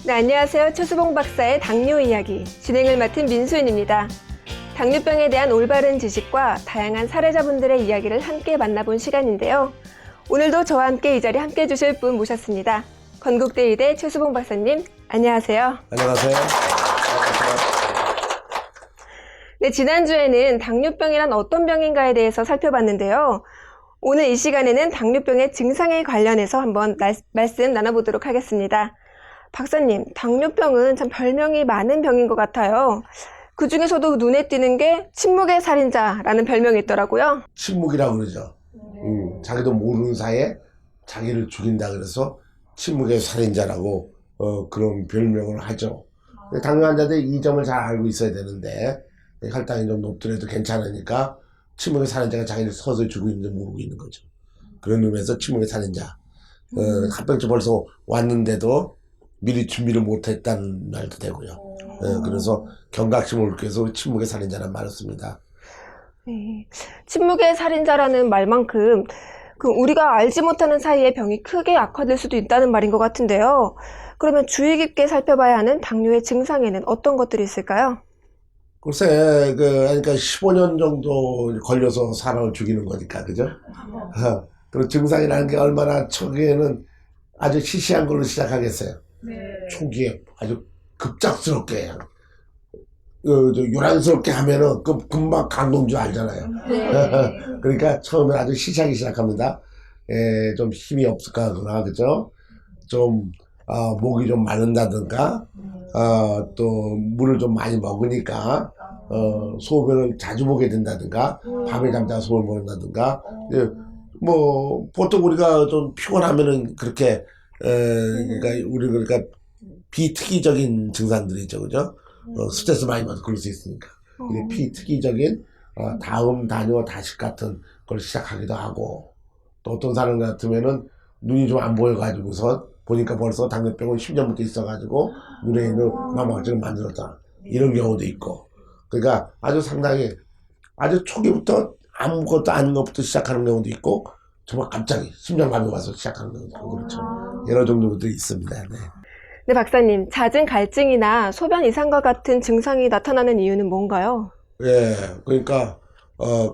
네, 안녕하세요. 최수봉 박사의 당뇨 이야기 진행을 맡은 민수인입니다. 당뇨병에 대한 올바른 지식과 다양한 사례자분들의 이야기를 함께 만나본 시간인데요. 오늘도 저와 함께 이 자리에 함께 해주실 분 모셨습니다. 건국대 의대 최수봉 박사님, 안녕하세요. 안녕하세요. 네, 지난주에는 당뇨병이란 어떤 병인가에 대해서 살펴봤는데요. 오늘 이 시간에는 당뇨병의 증상에 관련해서 한번 말씀 나눠보도록 하겠습니다. 박사님, 당뇨병은 참 별명이 많은 병인 것 같아요. 그 중에서도 눈에 띄는 게 침묵의 살인자라는 별명이 있더라고요. 침묵이라고 그러죠. 자기도 모르는 사이에 자기를 죽인다 그래서 침묵의 살인자라고 그런 별명을 하죠. 당뇨 환자들이 이 점을 잘 알고 있어야 되는데 혈당이 좀 높더라도 괜찮으니까 침묵의 살인자가 자기를 서서히 죽이고 있는지 모르고 있는 거죠. 그런 의미에서 침묵의 살인자. 합병증 벌써 왔는데도 미리 준비를 못했다는 말도 되고요. 그래서 경각심을 얻기 위해서 침묵의 살인자라는 말을 씁니다. 네, 침묵의 살인자라는 말만큼 우리가 알지 못하는 사이에 병이 크게 악화될 수도 있다는 말인 것 같은데요. 그러면 주의 깊게 살펴봐야 하는 당뇨의 증상에는 어떤 것들이 있을까요? 글쎄, 그러니까 15년 정도 걸려서 사람을 죽이는 거니까, 그죠? 그리고 증상이라는 게 얼마나 초기에는 아주 시시한 걸로 시작하겠어요. 초기에 아주 급작스럽게, 요란스럽게 하면은 금방 강도인 줄 알잖아요. 그러니까 처음에 아주 시시하게 시작합니다. 좀 힘이 없을까, 그죠? 좀, 목이 좀 마른다든가, 또 물을 좀 많이 먹으니까 소변을 자주 보게 된다든가 밤에 잠자서 소변을 먹는다든가 뭐 보통 우리가 좀 피곤하면은 그렇게 그러니까 비특이적인 증상들이 있죠, 그죠? 스트레스 많이 받아서 그럴 수 있으니까. 근데 비특이적인 다음 다뇨 다식 같은 걸 시작하기도 하고, 또 어떤 사람 같으면은 눈이 좀 안 보여가지고서 보니까 벌써 당뇨병은 10년부터 있어가지고 눈에 있는 망막증을 만들었다, 이런 경우도 있고. 그러니까 아주 상당히 아주 초기부터 아무것도 아닌 것부터 시작하는 경우도 있고, 정말 갑자기 심장마비 와서 시작하는 경우도 있고, 그렇죠. 여러 종류도 있습니다. 네. 네, 박사님, 잦은 갈증이나 소변 이상과 같은 증상이 나타나는 이유는 뭔가요? 예, 그러니까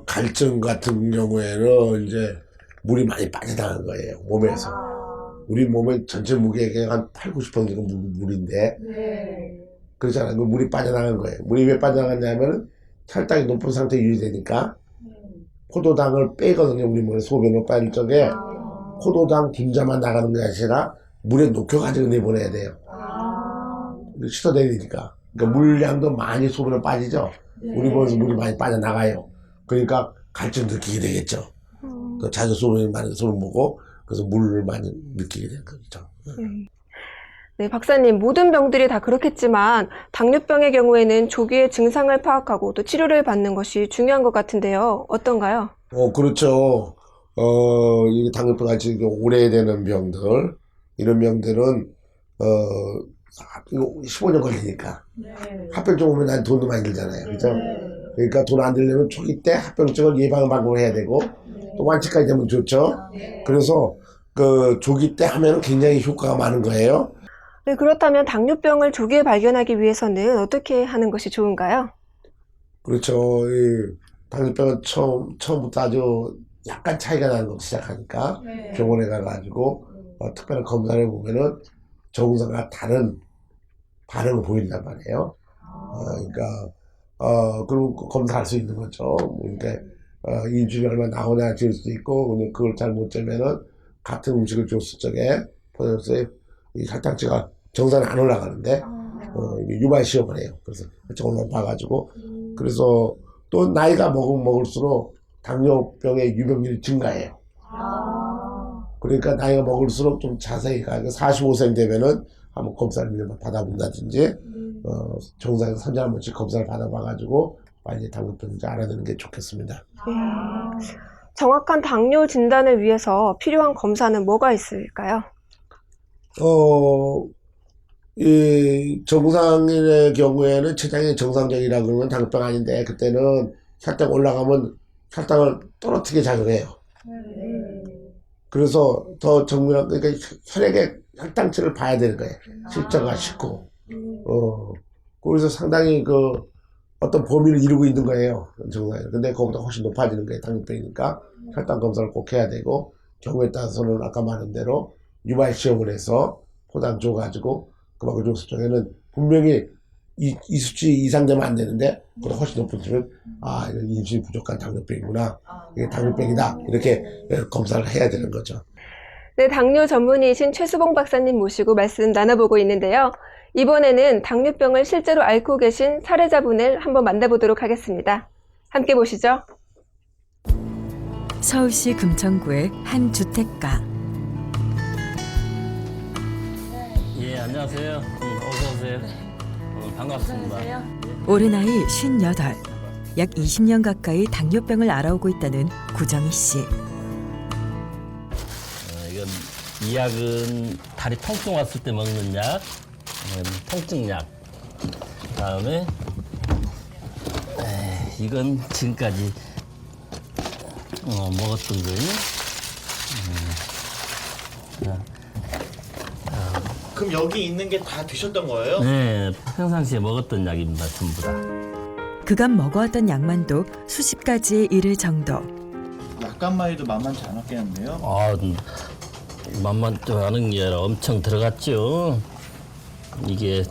갈증 같은 경우에는 이제 물이 많이 빠져나간 거예요, 몸에서. 우리 몸의 전체 무게가 한 8, 90% 정도 물인데, 그렇잖아요. 그 물이 빠져나간 거예요. 물이 왜 빠져나갔냐면은 혈당이 높은 상태에 유지되니까 포도당을 빼거든요. 우리 몸에 소변을 빠질 적에 포도당 분자만 나가는 게 아니라 물에 녹여가지고 내보내야 돼요. 씻어내리니까. 그러니까 물량도 많이 소변을 빠지죠. 우리 몸에서 물이 많이 빠져나가요. 그러니까 갈증 느끼게 되겠죠. 자주 소변이 많이 소변 보고, 그래서 물을 많이 느끼게 되는 거죠. 네, 박사님, 모든 병들이 다 그렇겠지만 당뇨병의 경우에는 조기에 증상을 파악하고 또 치료를 받는 것이 중요한 것 같은데요. 어떤가요? 그렇죠. 이 당뇨병 같이 이게 오래되는 병들, 이런 병들은, 15년 걸리니까. 합병증 오면 난 돈도 많이 들잖아요. 그죠? 그러니까 돈 안 들려면 초기 때 합병증을 예방 방법을 해야 되고, 또 완치까지 되면 좋죠. 그래서 조기 때 하면 굉장히 효과가 많은 거예요. 네, 그렇다면 당뇨병을 조기에 발견하기 위해서는 어떻게 하는 것이 좋은가요? 그렇죠. 이 당뇨병은 처음부터 아주 약간 차이가 나는 것부터 시작하니까 병원에 가가지고 특별한 검사를 해보면은 정상과 다른 반응을 보인단 말이에요. 그러니까, 그럼 검사할 수 있는 거죠. 그러니까, 일주일에 얼마 나오냐 질 수도 있고, 근데 그걸 잘 못 재면은 같은 음식을 줬을 적에, 벌써 이 혈당치가 정상에 안 올라가는데, 이게 유발 시험을 해요. 그래서 저걸 봐가지고, 그래서 또 나이가 먹을수록 당뇨병의 유병률이 증가해요. 그러니까 나이가 먹을수록 좀 자세히 가고 45세 되면은 한번 검사를 받아본다든지 정상에서 3년에 한 번씩 검사를 받아봐가지고 빨리 당뇨병인지 알아내는 게 좋겠습니다. 정확한 당뇨 진단을 위해서 필요한 검사는 뭐가 있을까요? 어, 이 정상인의 경우에는 췌장이 정상적이라 그러면 당뇨병 아닌데, 그때는 혈당 올라가면 혈당을 떨어뜨리게 작용해요. 그래서 더 정밀한, 그러니까 혈액의 혈당치를 봐야 되는 거예요. 실저가 쉽고. 그래서 상당히 어떤 범위를 이루고 있는 거예요. 정말. 근데 그거보다 훨씬 높아지는 거예요. 당뇨병이니까. 혈당 검사를 꼭 해야 되고, 경우에 따라서는 아까 말한 대로 유발 시험을 해서 포단 줘가지고, 그만큼 조수정에는 분명히 이 수치 이상 되면 안 되는데, 그보다 훨씬 높으면, 이건 인슐린 부족한 당뇨병이구나. 이게 당뇨병이다. 이렇게 검사를 해야 되는 거죠. 네, 당뇨 전문의이신 최수봉 박사님 모시고 말씀 나눠보고 있는데요. 이번에는 당뇨병을 실제로 앓고 계신 사례자분을 한번 만나보도록 하겠습니다. 함께 보시죠. 서울시 금천구의 한 주택가. 예, 안녕하세요. 어서 오세요. 반갑습니다. 올해 나이 58. 약 20년 가까이 당뇨병을 앓아오고 있다는 구정희 씨. 이건 이 약은 다리 통증 왔을 때 먹는 약, 통증약. 그다음에 이건 지금까지 먹었던 거예요. 그럼 여기 있는 게 다 드셨던 거예요? 네, 평상시에 먹었던 약입니다, 전부 다. 그간 먹어왔던 약만도 수십 가지에 이를 정도. 약간만 해도 만만치 않았겠는데요? 만만치 않은 게 아니라 엄청 들어갔죠. 이게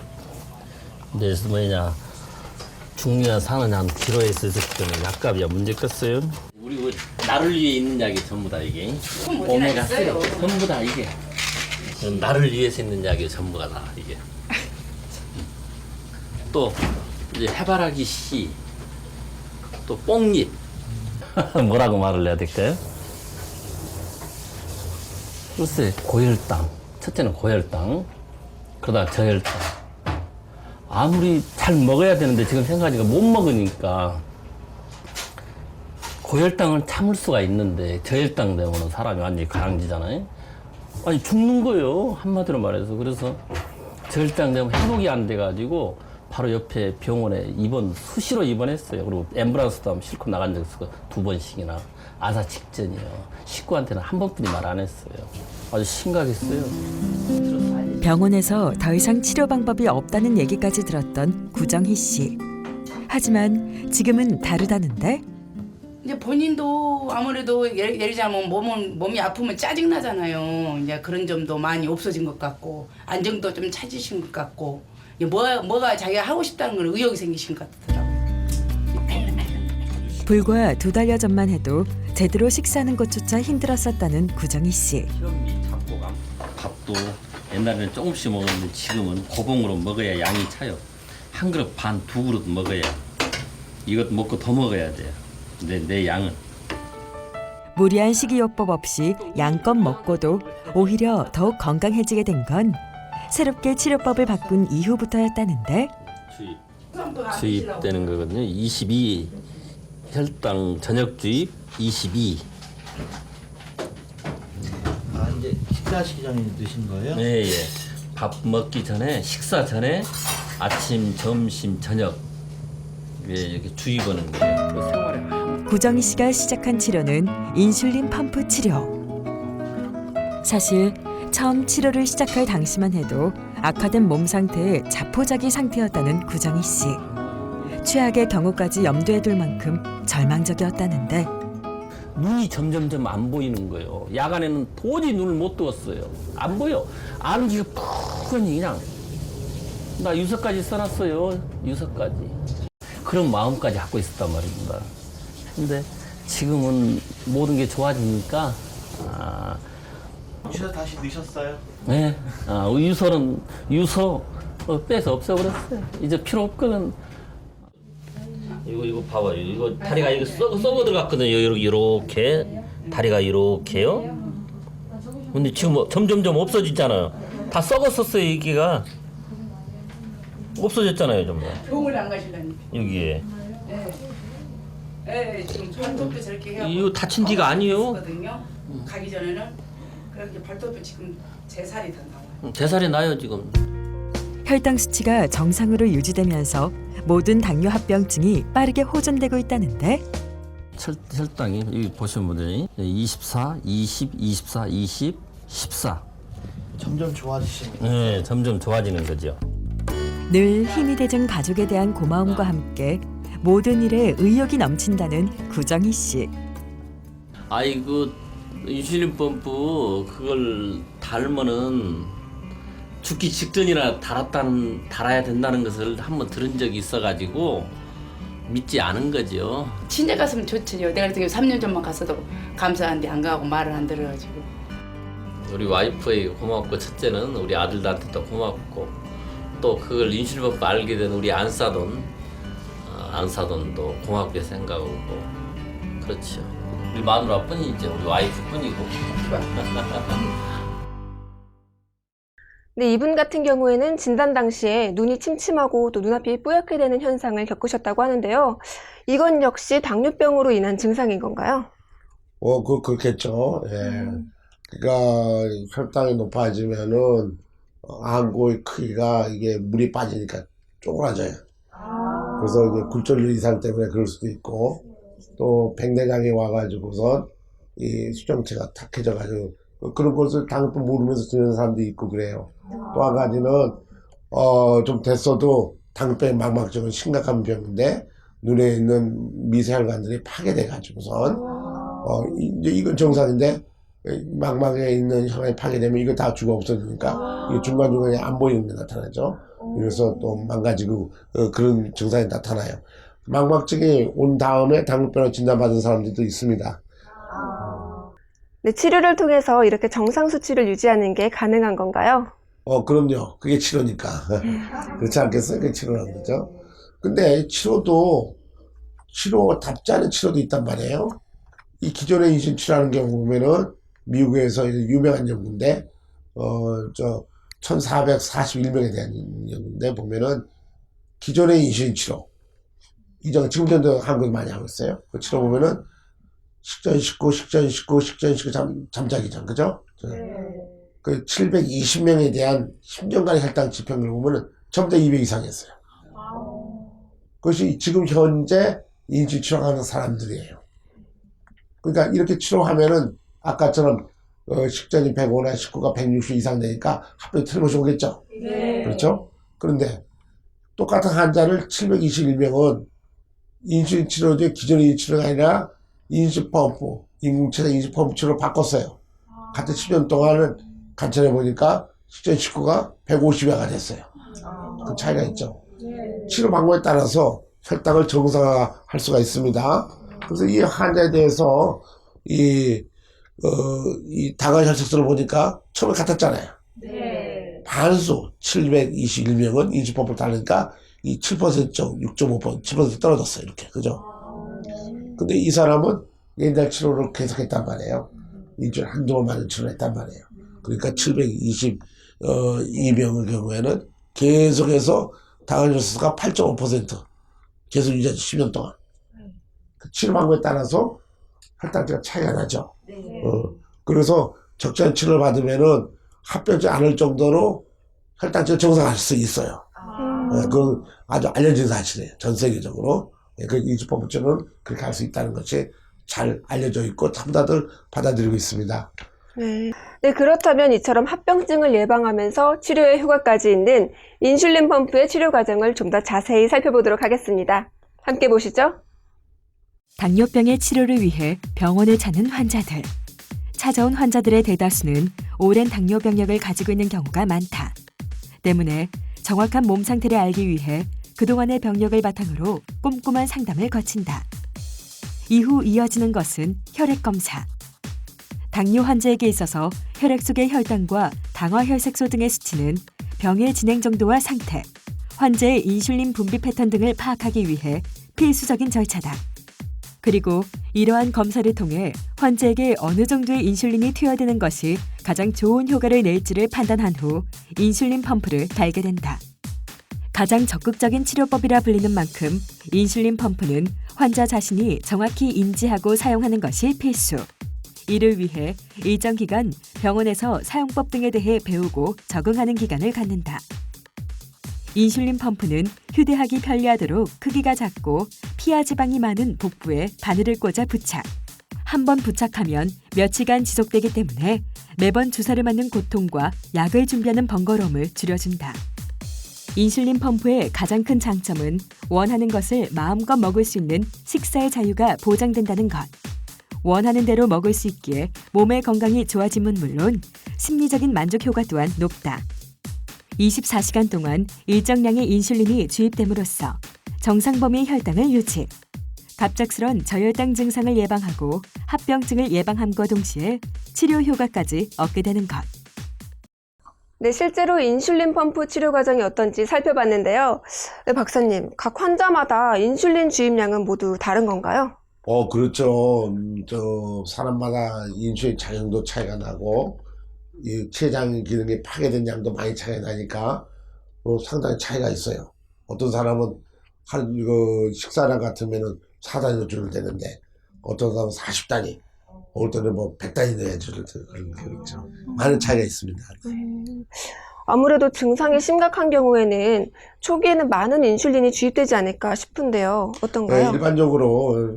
뭐냐, 죽느냐 사느냐 한 기로에 있었을 때는 약값이야 문제겠어요. 우리 나를 위해 있는 약이 전부 다 이게 오메가3 전부 다 이게 나를 위해서 있는 약이 전부가 다 이게. 또 이제 해바라기 씨, 또 뽕잎. 뭐라고 말을 해야 될까요? 글쎄, 고혈당. 첫째는 고혈당, 그러다 저혈당. 아무리 잘 먹어야 되는데 지금 생각하니까 못 먹으니까 고혈당을 참을 수가 있는데 저혈당 되면 사람이 완전히 가랑지잖아요. 아니 죽는 거예요, 한마디로 말해서. 그래서 저혈당 되면 회복이 안 돼가지고 바로 옆에 병원에 수시로 입원했어요. 그리고 앰뷸런스도 한번 실컷 나간 적 있어요. 2번씩이나. 아사 직전이요. 식구한테는 한 번뿐이 말 안 했어요. 아주 심각했어요. 병원에서 더 이상 치료 방법이 없다는 얘기까지 들었던 구정희 씨. 하지만 지금은 다르다는데? 이제 본인도 아무래도 예를 들자면 몸이 아프면 짜증 나잖아요. 이제 그런 점도 많이 없어진 것 같고 안정도 좀 찾으신 것 같고 이제 뭐가 자기가 하고 싶다는 걸 의욕이 생기신 것 같더라고요. 불과 2달여 전만 해도 제대로 식사하는 것조차 힘들었었다는 구정희 씨. 현미 잡곡감. 밥도 옛날에는 조금씩 먹었는데 지금은 고봉으로 먹어야 양이 차요. 한 그릇 반, 2그릇 먹어야. 이것 먹고 더 먹어야 돼요. 내 양은. 무리한 식이요법 없이 양껏 먹고도 오히려 더욱 건강해지게 된 건 새롭게 치료법을 바꾼 이후부터였다는데. 주입되는 거거든요. 22 혈당 저녁 주입 22. 이제 식사하시기 전에 드신 거예요? 네, 예. 밥 먹기 전에, 식사 전에 아침, 점심, 저녁 이렇게 주입하는 거예요. 그 생활에 구정희 씨가 시작한 치료는 인슐린 펌프 치료. 사실 처음 치료를 시작할 당시만 해도 악화된 몸 상태에 자포자기 상태였다는 구정희 씨. 최악의 경우까지 염두에 둘 만큼 절망적이었다는데. 눈이 점점점 안 보이는 거예요. 야간에는 도저히 눈을 못 뜨었어요. 안 보여. 안기가 푸근히 그냥. 나 유서까지 써놨어요. 유서까지. 그런 마음까지 갖고 있었단 말입니다. 근데 지금은 모든 게 좋아지니까 주사 다시 넣으셨어요? 네. 유서 빼서 없애버렸어요. 이제 필요 없거든. 이거 봐봐요. 이거 다리가 이거 썩어 들어갔거든요. 이렇게 다리가 이렇게요. 근데 지금 점점점 없어지잖아요. 다 썩었었어요. 여기가 없어졌잖아요, 전부. 병원을 안 가실라니까. 여기에. 네, 지금 발톱도 저렇게 해요. 이거 다친 데가 아니에요. 가기 전에는 그렇게 발톱도 지금 재살이 다 나와요. 대살이 나요 지금. 혈당 수치가 정상으로 유지되면서 모든 당뇨 합병증이 빠르게 호전되고 있다는데. 혈당이 여기 보시면 분들이 24, 20, 24, 20, 14. 점점 좋아지시는 거예요. 네, 점점 좋아지는 거죠. 늘 힘이 돼준 가족에 대한 고마움과 함께 모든 일에 의욕이 넘친다는 구정희 씨. 아이 그 인슐린 펌프 그걸 달면은 죽기 직전이나 달아야 된다는 것을 한번 들은 적이 있어가지고 믿지 않은 거죠. 친정 갔으면 좋지요. 내가 그때 3년 전만 갔어도 감사한데 안 가고 말을 안 들어가지고. 우리 와이프에게 고맙고 첫째는 우리 아들들한테도 고맙고 또 그걸 인슐린 펌프 알게 된 우리 안사돈도 고맙게 생각하고 그렇죠. 우리 마누라뿐이죠. 우리 와이프뿐이고. 네, 이분 같은 경우에는 진단 당시에 눈이 침침하고 또 눈앞이 뿌옇게 되는 현상을 겪으셨다고 하는데요. 이건 역시 당뇨병으로 인한 증상인 건가요? 그렇겠죠. 예. 그러니까 혈당이 높아지면은 안구의 크기가 이게 물이 빠지니까 쪼그라져요. 그래서 이제 굴절률 이상 때문에 그럴 수도 있고 또 백내장이 와가지고선 이 수정체가 탁해져가지고 그런 것을 당뇨병 모르면서 지내는 사람도 있고 그래요. 또 한 가지는 좀 됐어도 당뇨병이 망막증은 심각한 병인데 눈에 있는 미세혈관들이 파괴돼가지고선 이제 이건 정상인데 망막에 있는 혈관이 파괴되면 이거 다 죽어 없어지니까 이게 중간중간에 안 보이는 게 나타나죠. 그래서 또 망가지고 그런 증상이 나타나요. 망막증이 온 다음에 당뇨병을 진단받은 사람들도 있습니다. 네, 치료를 통해서 이렇게 정상 수치를 유지하는 게 가능한 건가요? 그럼요. 그게 치료니까. 그렇지 않겠어요? 그게 치료라는 거죠. 근데 치료답지 않은 치료도 있단 말이에요. 이 기존의 인슐린 치료하는 경우 보면은 미국에서 유명한 연구인데, 1441명에 대한 연구인데 보면은 기존의 인슐린 치료, 지금 현재 한국에 많이 하고 있어요. 그 치료 보면은 식전 식후, 잠자기 전, 그죠? 그 720명에 대한 10년간의 혈당 지평을 보면은 전부 다 200 이상이었어요. 그것이 지금 현재 인슐린 치료하는 사람들이에요. 그러니까 이렇게 치료하면은 아까처럼 식전이 105나 식후가 160 이상 되니까 합병이 틀림없이 오겠죠. 그렇죠? 그런데 똑같은 환자를 721명은 인슐린 치료 중 기존의 인슐린 치료가 아니라 인슐린 펌프, 인공체장 인슐린 펌프 치료로 바꿨어요. 같은 10년 동안은 관찰해 보니까 식전 식후가 150여가 됐어요. 그 차이가 있죠. 치료 방법에 따라서 혈당을 정상화할 수가 있습니다. 그래서 이 환자에 대해서 이 당화혈색소를 보니까 처음에 같았잖아요. 반수 721명은 인슐린 펌프를 따르니까 이 7% 쪽 6.5% 7% 떨어졌어요. 이렇게 그죠? 근데 이 사람은 옛날 치료를 계속했단 말이에요. 일주일에 한두 번 맞은 치료를 했단 말이에요. 그러니까 722명의 경우에는 계속해서 당화혈색소가 8.5% 계속 유지하죠. 10년 동안. 그 치료 방법에 따라서 혈당치가 차이가 나죠. 그래서 적절한 치료를 받으면은 합병하지 않을 정도로 혈당치가 정상화할 수 있어요. 그건 아주 알려진 사실이에요. 전 세계적으로. 그 인슐린 펌프처럼 그렇게 할 수 있다는 것이 잘 알려져 있고 다들 받아들이고 있습니다. 네, 그렇다면 이처럼 합병증을 예방하면서 치료에 효과까지 있는 인슐린 펌프의 치료 과정을 좀 더 자세히 살펴보도록 하겠습니다. 함께 보시죠. 당뇨병의 치료를 위해 병원에 찾는 환자들. 찾아온 환자들의 대다수는 오랜 당뇨 병력을 가지고 있는 경우가 많다. 때문에 정확한 몸 상태를 알기 위해 그동안의 병력을 바탕으로 꼼꼼한 상담을 거친다. 이후 이어지는 것은 혈액 검사. 당뇨 환자에게 있어서 혈액 속의 혈당과 당화혈색소 등의 수치는 병의 진행 정도와 상태, 환자의 인슐린 분비 패턴 등을 파악하기 위해 필수적인 절차다. 그리고 이러한 검사를 통해 환자에게 어느 정도의 인슐린이 투여되는 것이 가장 좋은 효과를 낼지를 판단한 후 인슐린 펌프를 달게 된다. 가장 적극적인 치료법이라 불리는 만큼 인슐린 펌프는 환자 자신이 정확히 인지하고 사용하는 것이 필수. 이를 위해 일정 기간 병원에서 사용법 등에 대해 배우고 적응하는 기간을 갖는다. 인슐린 펌프는 휴대하기 편리하도록 크기가 작고 피하 지방이 많은 복부에 바늘을 꽂아 부착. 한 번 부착하면 며칠간 지속되기 때문에 매번 주사를 맞는 고통과 약을 준비하는 번거로움을 줄여준다. 인슐린 펌프의 가장 큰 장점은 원하는 것을 마음껏 먹을 수 있는 식사의 자유가 보장된다는 것. 원하는 대로 먹을 수 있기에 몸의 건강이 좋아짐은 물론 심리적인 만족 효과 또한 높다. 24시간 동안 일정량의 인슐린이 주입됨으로써 정상 범위의 혈당을 유지, 갑작스런 저혈당 증상을 예방하고 합병증을 예방함과 동시에 치료 효과까지 얻게 되는 것. 네, 실제로 인슐린 펌프 치료 과정이 어떤지 살펴봤는데요. 네, 박사님, 각 환자마다 인슐린 주입량은 모두 다른 건가요? 그렇죠. 사람마다 인슐린 작용도 차이가 나고, 이 췌장 기능이 파괴된 양도 많이 차이가 나니까, 상당히 차이가 있어요. 어떤 사람은 식사량 같으면은 4단위로 줄을 되는데, 어떤 사람은 40단위, 어떨 때는 100단위 내야 줄을 그런 게 있죠. 많은 차이가 있습니다. 아무래도 증상이 심각한 경우에는 초기에는 많은 인슐린이 주입되지 않을까 싶은데요. 어떤가요? 일반적으로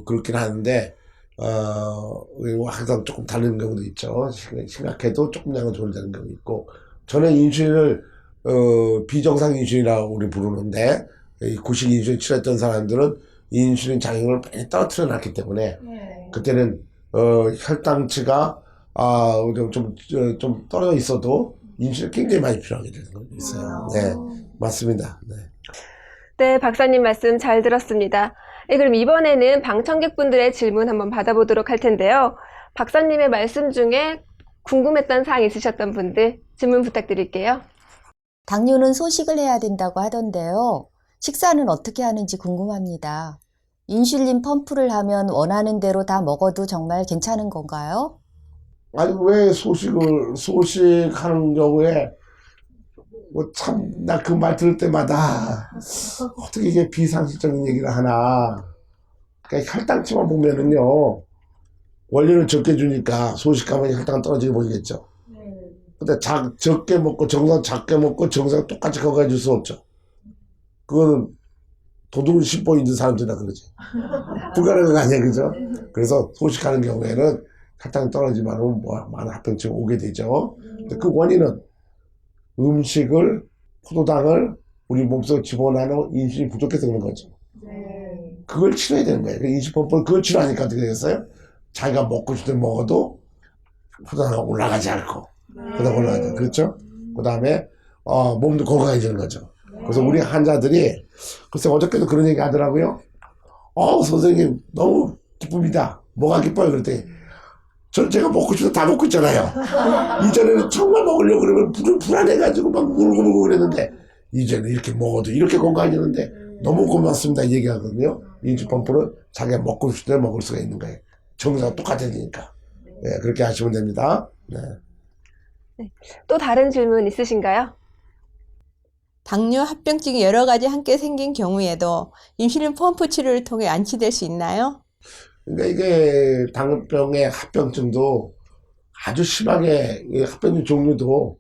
그렇긴 하는데 항상 조금 다른 경우도 있죠. 심각해도 조금 양은 조절되는 경우 있고, 저는 인슐린을 비정상 인슐린이라고 우리 부르는데, 구식 인슐린 치료했던 사람들은 인슐린 작용을 많이 떨어뜨려 놨기 때문에 그때는 혈당치가 좀 떨어져 있어도 인슐린 굉장히 많이 필요하게 되는 거 있어요. 네, 맞습니다. 네. 네, 박사님 말씀 잘 들었습니다. 네, 그럼 이번에는 방청객분들의 질문 한번 받아보도록 할 텐데요. 박사님의 말씀 중에 궁금했던 사항 있으셨던 분들 질문 부탁드릴게요. 당뇨는 소식을 해야 된다고 하던데요. 식사는 어떻게 하는지 궁금합니다. 인슐린 펌프를 하면 원하는 대로 다 먹어도 정말 괜찮은 건가요? 아니, 왜 소식하는 경우에, 나 그 말 들을 때마다, 어떻게 이게 비상식적인 얘기를 하나. 그러니까 혈당치만 보면은요, 원료를 적게 주니까 소식하면 혈당 떨어지게 보이겠죠. 근데 적게 먹고, 정상 작게 먹고, 정상 똑같이 건강해 줄 수 없죠. 그거는 도둑을 씹고 있는 사람들이라 그러지. 불가능한 거 아니에요, 그죠? 그래서 소식하는 경우에는 혈당이 떨어지면 많은 합병증이 오게 되죠. 근데 그 원인은 음식을, 포도당을 우리 몸속에 집어넣는 인슐린이 부족해서 그런 거죠. 그걸 치료해야 되는 거예요. 인슐린 펌프는 그걸 치료하니까 어떻게 되겠어요? 자기가 먹고 싶을 때 먹어도 포도당이 올라가지 않고, 올라가죠. 그렇죠? 그 다음에, 몸도 건강해지는 거죠. 그래서 우리 환자들이, 글쎄 어저께도 그런 얘기 하더라고요. 선생님, 너무 기쁩니다. 뭐가 기뻐요? 그랬더니, 제가 먹고 싶어서 다 먹고 있잖아요. 이전에는 정말 먹으려고 그러면 불안해가지고 막 울고 그랬는데, 이제는 이렇게 먹어도 이렇게 건강해지는데, 너무 고맙습니다. 이 얘기하거든요. 인슐린 펌프는 자기가 먹고 싶을 때 먹을 수가 있는 거예요. 정상과 똑같아지니까. 네, 그렇게 하시면 됩니다. 네. 네. 또 다른 질문 있으신가요? 당뇨 합병증이 여러 가지 함께 생긴 경우에도 인슐린 펌프 치료를 통해 완치될 수 있나요? 그러니까 이게 당뇨병의 합병증도 아주 심하게, 이 합병증 종류도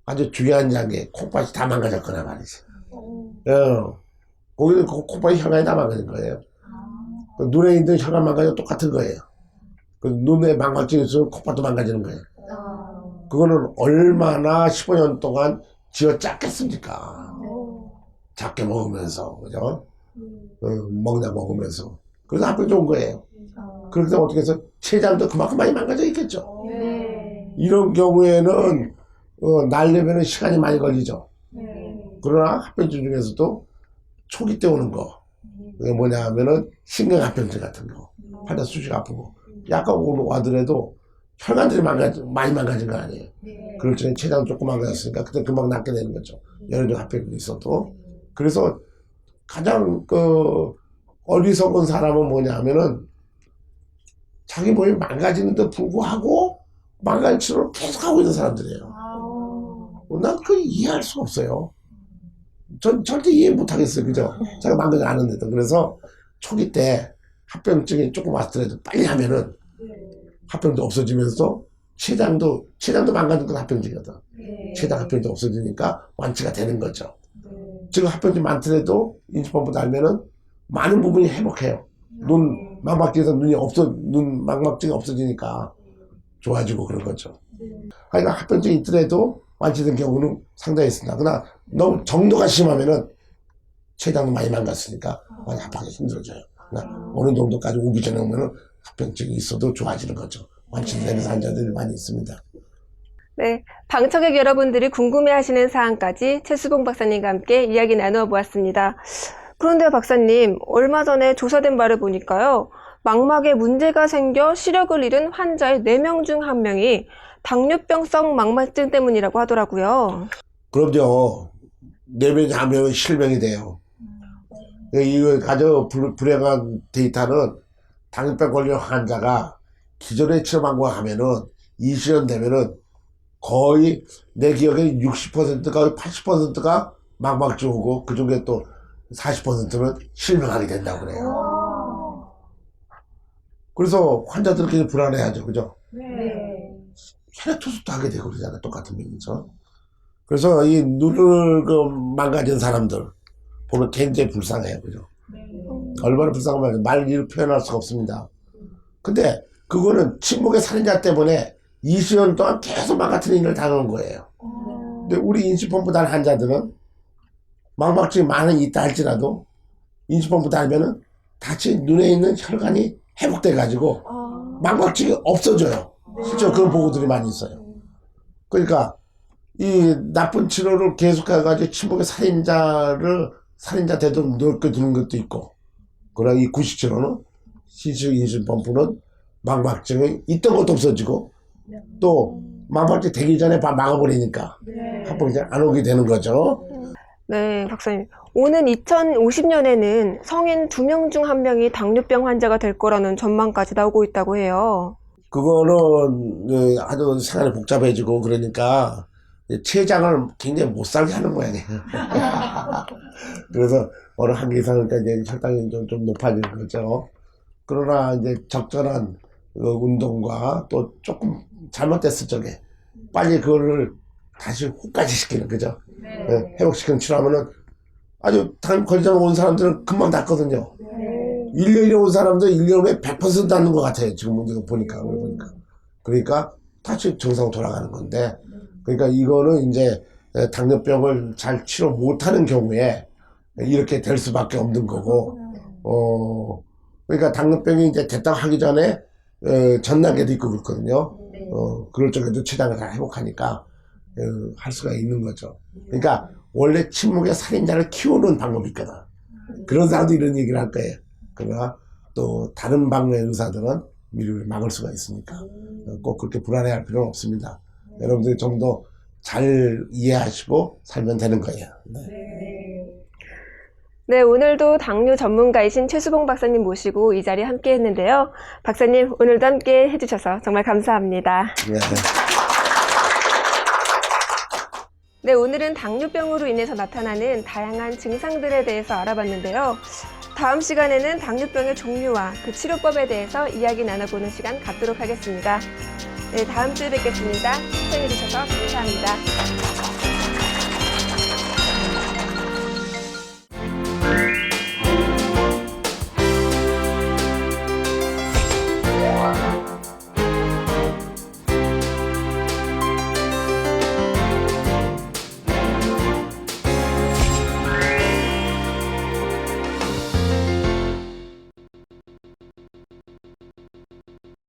아주 중요한 장에 콩팥이 다 망가졌거나 말이지. 거기는 콩팥이 혈관이 다 망가진 거예요. 눈에 있는 혈관 망가져 똑같은 거예요. 눈에 망가증이 있으면 콩팥도 망가지는 거예요. 그거는 얼마나 15년 동안 쥐어 짰겠습니까? 작게 먹으면서, 그죠? 먹으면서. 그래서 합병 좋은 거예요. 그래서 어떻게 해서 췌장도 그만큼 많이 망가져 있겠죠. 이런 경우에는, 날려면 시간이 많이 걸리죠. 그러나 합병증 중에서도 초기 때 오는 거. 그게 뭐냐 하면은 신경합병증 같은 거. 환자 수시가 아프고. 약간 와더라도 혈관들이 많이 망가진 거 아니에요. 그럴 적에 췌장 조금 망가졌으니까 그때 금방 낫게 되는 거죠. 여러 종 합병증이 있어도. 그래서 가장 어리석은 사람은 뭐냐 하면은 자기 몸이 망가지는데 불구하고 망가진 치료를 계속 하고 있는 사람들이에요. 난 그걸 이해할 수가 없어요. 전 절대 이해 못 하겠어요. 그죠? 제가 망가지 않은데도. 그래서 초기 때 합병증이 조금 왔더라도 빨리 하면은 합병도 없어지면서 췌장도 망가진 건 합병증이거든. 췌장 합병도 없어지니까 완치가 되는 거죠. 지금 합병증 많더라도 인슐린펌프 달면은 많은 부분이 회복해요. 눈 망막증에서 눈 망막증이 없어지니까 좋아지고 그런 거죠. 그러니까 합병증이 있더라도 완치된 경우는 상당히 있습니다. 그러나 너무 정도가 심하면은 췌장도 많이 망갔으니까 많이 합하기 힘들어져요. 그러나 어느 정도까지 오기 전에 오면은 합병증이 있어도 좋아지는 거죠. 완치되는 환자들이 많이 있습니다. 네, 방청객 여러분들이 궁금해하시는 사항까지 최수봉 박사님과 함께 이야기 나누어 보았습니다. 그런데 박사님, 얼마 전에 조사된 바를 보니까요, 망막에 문제가 생겨 시력을 잃은 환자의 4명 중 1명이 당뇨병성 망막증 때문이라고 하더라고요. 그럼요. 4명이 하면 실명이 돼요. 이거 아주 불행한 데이터는 당뇨병 걸린 환자가 기존에 치료한 거 하면은 20년 되면은 거의 내 기억에 60%가 80%가 망막증 오고 그 중에 또 40%는 실명하게 된다고 그래요. 그래서 환자들은 굉장히 불안해하죠. 그죠? 혈액 투석도 하게 되고 그러잖아요. 똑같은 병이죠. 그래서 이 눈을 망가진 사람들 보면 굉장히 불쌍해요. 그죠? 얼마나 불쌍하면 말로 표현할 수가 없습니다. 근데 그거는 침묵의 살인자 때문에 20년 동안 계속 망가뜨린 일을 당한 거예요. 근데 우리 인슐린펌프 달 환자들은 망막증이 많이 있다 할지라도 인슐린펌프 달면은 다시 눈에 있는 혈관이 회복돼 가지고 망막증이 없어져요. 실제로 그런 보고들이 많이 있어요. 그러니까 이 나쁜 치료를 계속해 가지고 침묵의 살인자 되도록 넓혀두는 것도 있고, 그러나 이 구식치료는 시식 인슐린펌프는 망막증이 있던 것도 없어지고 또 망막증 되기 전에 막아버리니까 합병증 안 오게 되는 거죠. 네, 박사님. 오는 2050년에는 성인 2명 중 1명이 당뇨병 환자가 될 거라는 전망까지 나오고 있다고 해요. 그거는 아주 생활이 복잡해지고 그러니까 췌장을 굉장히 못 살게 하는 모양이에요. 그래서 어느 한계 이상일 때 이제 혈당이 좀 높아지는 거죠. 그러나 이제 적절한 운동과 또 조금 잘못됐을 적에 빨리 그거를 다시 호까지 시키는, 그죠? 네, 회복시키는 치료하면은 아주 당 걸리자마자 온 사람들은 금방 낫거든요. 1년에 온 사람들 1년 후에 100% 낫는 것 같아요. 지금 이거 보니까. 그러니까 다시 정상으로 돌아가는 건데, 그러니까 이거는 이제 당뇨병을 잘 치료 못하는 경우에 이렇게 될 수밖에 없는 거고, 그러니까 당뇨병이 이제 됐다고 하기 전에 전단계도 있고 그렇거든요. 그럴 적에도 췌장을 잘 회복하니까 할 수가 있는 거죠. 그러니까 원래 침묵의 살인자를 키우는 방법이 있거든. 그런 사람도 이런 얘기를 할 거예요. 그러나 또 다른 방면의 의사들은 미리 막을 수가 있으니까 꼭 그렇게 불안해할 필요는 없습니다. 여러분들이 좀 더 잘 이해하시고 살면 되는 거예요. 네, 오늘도 당뇨 전문가이신 최수봉 박사님 모시고 이 자리에 함께 했는데요. 박사님, 오늘도 함께 해주셔서 정말 감사합니다. 네. 네, 오늘은 당뇨병으로 인해서 나타나는 다양한 증상들에 대해서 알아봤는데요. 다음 시간에는 당뇨병의 종류와 그 치료법에 대해서 이야기 나눠보는 시간 갖도록 하겠습니다. 네, 다음 주에 뵙겠습니다. 시청해주셔서 감사합니다.